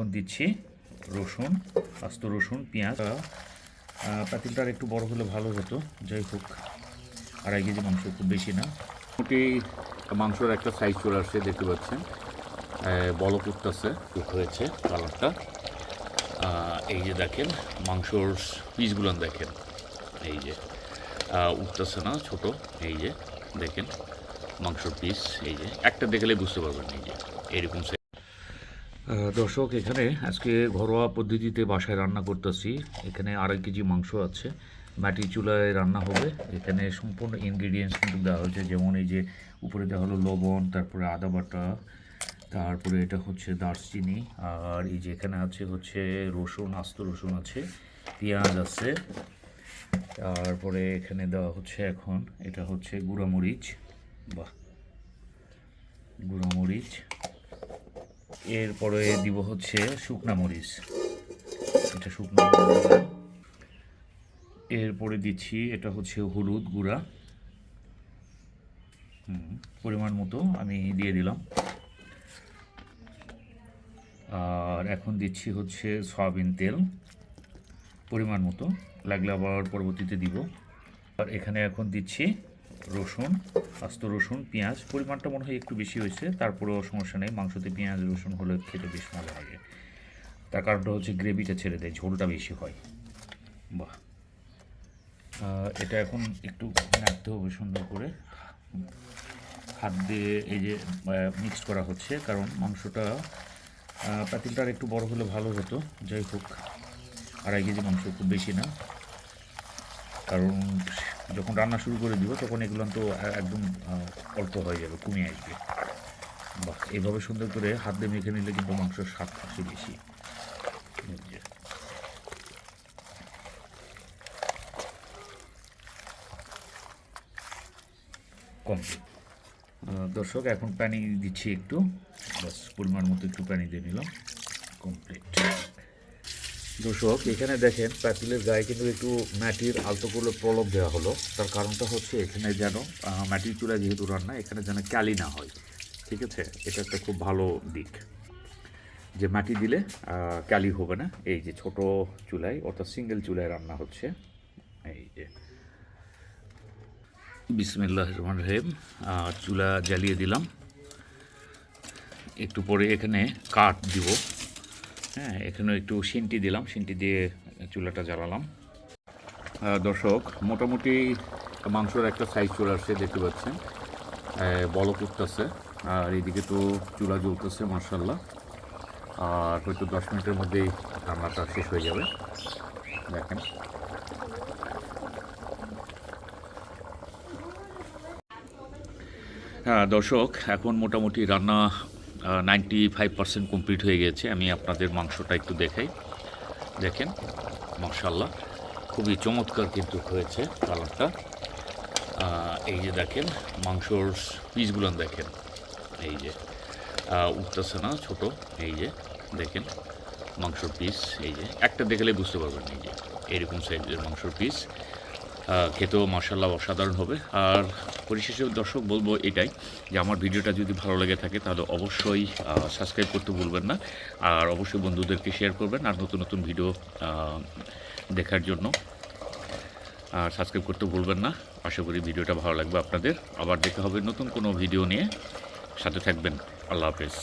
এখন দিচ্ছি রসুন, আস্ত রসুন, পেঁয়াজ। পাতিলটা একটু বড় হলে ভালো হতো, যাই হোক 2.5 কেজি মাংস, খুব বেশি না। মোটামুটি মাংসর একটা সাইজ চলে আসছে, দেখতে পাচ্ছেন বল করতেছে, হয়েছে কালারটা। এই যে দেখেন মাংসর পিসগুলো দেখেন, এই যে উঠতেছে না ছোট, এই যে দেখেন মাংসর পিস, এই যে একটা দেখলে বুঝতে পারবেন, এই যে এরকম। দর্শক, এখানে আজকে ঘরোয়া পদ্ধতিতে বাসায় রান্না করতেছি। এখানে 2.5 কেজি মাংস আছে, মাটির চুলায় রান্না হবে। এখানে সম্পূর্ণ ইনগ্রিডিয়েন্টস কিন্তু দেওয়া হয়েছে, যেমন এই যে উপরে দেওয়া হলো লবণ, তারপরে আদা বাটা, তারপরে এটা হচ্ছে দারচিনি, আর এই যে এখানে আছে হচ্ছে রসুন, আস্ত রসুন আছে, পেঁয়াজ আছে, তারপরে এখানে দেওয়া হচ্ছে এখন এটা হচ্ছে গুঁড়ামরিচ, গুঁড়ামরিচ, এরপরে দিব হচ্ছে শুকনা মরিচ, এটা শুকনো মরিচ। এরপরে দিচ্ছি এটা হচ্ছে হলুদ গুঁড়া, পরিমাণ মতো আমি দিয়ে দিলাম। আর এখন দিচ্ছি হচ্ছে সয়াবিন তেল পরিমাণ মতো, লাগলে আবার পরবর্তীতে দিব। আর এখানে এখন দিচ্ছি রসুন, আস্ত রসুন, পেঁয়াজ। পরিমাণটা মনে হয় একটু বেশি হয়েছে, তারপরেও সমস্যা নেই, মাংসতে পেঁয়াজ রসুন হলে খেতে বেশ মজা লাগে। তার কারণটা হচ্ছে গ্রেভিটা ছেড়ে দেয়, ঝোলটা বেশি হয়। বাহ, এটা এখন একটু নাড়তে হবে সুন্দর করে, হাত দিয়ে এই যে মিক্সড করা হচ্ছে, কারণ মাংসটা পাতিলটা একটু বড় হলে ভালো হতো, যাই হোক 2.5 কেজি মাংস, খুব বেশি না। কারণ যখন রান্না শুরু করে দিব তখন এগুলো তো একদম অল্প হয়ে যাবে, কমে আসবে। বাহ, এইভাবে সুন্দর করে হাত দিয়ে মেখে নিলে কিন্তু মাংসের স্বাদ আসে বেশি। কমপ্লিট। দর্শক, এখন পানি দিচ্ছি একটু, বাস পরিমাণ মতো একটু পানি দিয়ে নিলাম, কমপ্লিট। দর্শক, এখানে দেখেন পাতিলের গায়ে কিন্তু একটু মাটির আলতো করে প্রলেপ দেওয়া হলো। তার কারণটা হচ্ছে এখানে যেন মাটির চুলায় যেহেতু রান্না, এখানে যেন ক্যালি না হয়, ঠিক আছে? এটা একটা খুব ভালো দিক, যে মাটি দিলে ক্যালি হবে না। এই যে ছোট চুলায়, অর্থাৎ সিঙ্গেল চুলায় রান্না হচ্ছে, এই যে বিসমিল্লাহির রহমানির রহিম। চুলা জ্বালিয়ে দিলাম, একটু পরে এখানে কাঠ দিব, হ্যাঁ, এখানে একটু সিন্টি দিলাম, সিন্টি দিয়ে চুলাটা জ্বালালাম। দর্শক, মোটামুটি মাংসর একটা সাইজ চলে আসছে, দেখতে পাচ্ছেন বলক উঠতেছে, আর এইদিকে তো চুলা জ্বলতেছে মাশাআল্লাহ। আর হয়তো 10 মিনিটের মধ্যেই রান্নাটা শেষ হয়ে যাবে, দেখেন। হ্যাঁ দর্শক, এখন মোটামুটি রান্না 95% কমপ্লিট হয়ে গেছে। আমি আপনাদের মাংসটা একটু দেখাই, দেখেন মাশাআল্লাহ, খুবই চমৎকার কিন্তু হয়েছে কালারটা। এই যে দেখেন মাংসর পিসগুলো দেখেন, এই যে উঠতেছে না ছোট, এই যে দেখেন মাংসর পিস, এই যে একটা দেখলে বুঝতে পারবেন, এই যে এরকম সাইজের মাংসর পিস। খেতেও মাশাআল্লাহ অসাধারণ হবে। আর পরিশেষে দর্শক বলবো এটাই, যে আমার ভিডিওটা যদি ভালো লেগে থাকে তাহলে অবশ্যই সাবস্ক্রাইব করতে ভুলবেন না, আর অবশ্যই বন্ধুদেরকে শেয়ার করবেন, আর নতুন নতুন ভিডিও দেখার জন্য আর সাবস্ক্রাইব করতে ভুলবেন না। আশা করি ভিডিওটা ভালো লাগবে আপনাদের। আবার দেখা হবে নতুন কোনো ভিডিও নিয়ে, সাথে থাকবেন। আল্লাহ হাফেজ।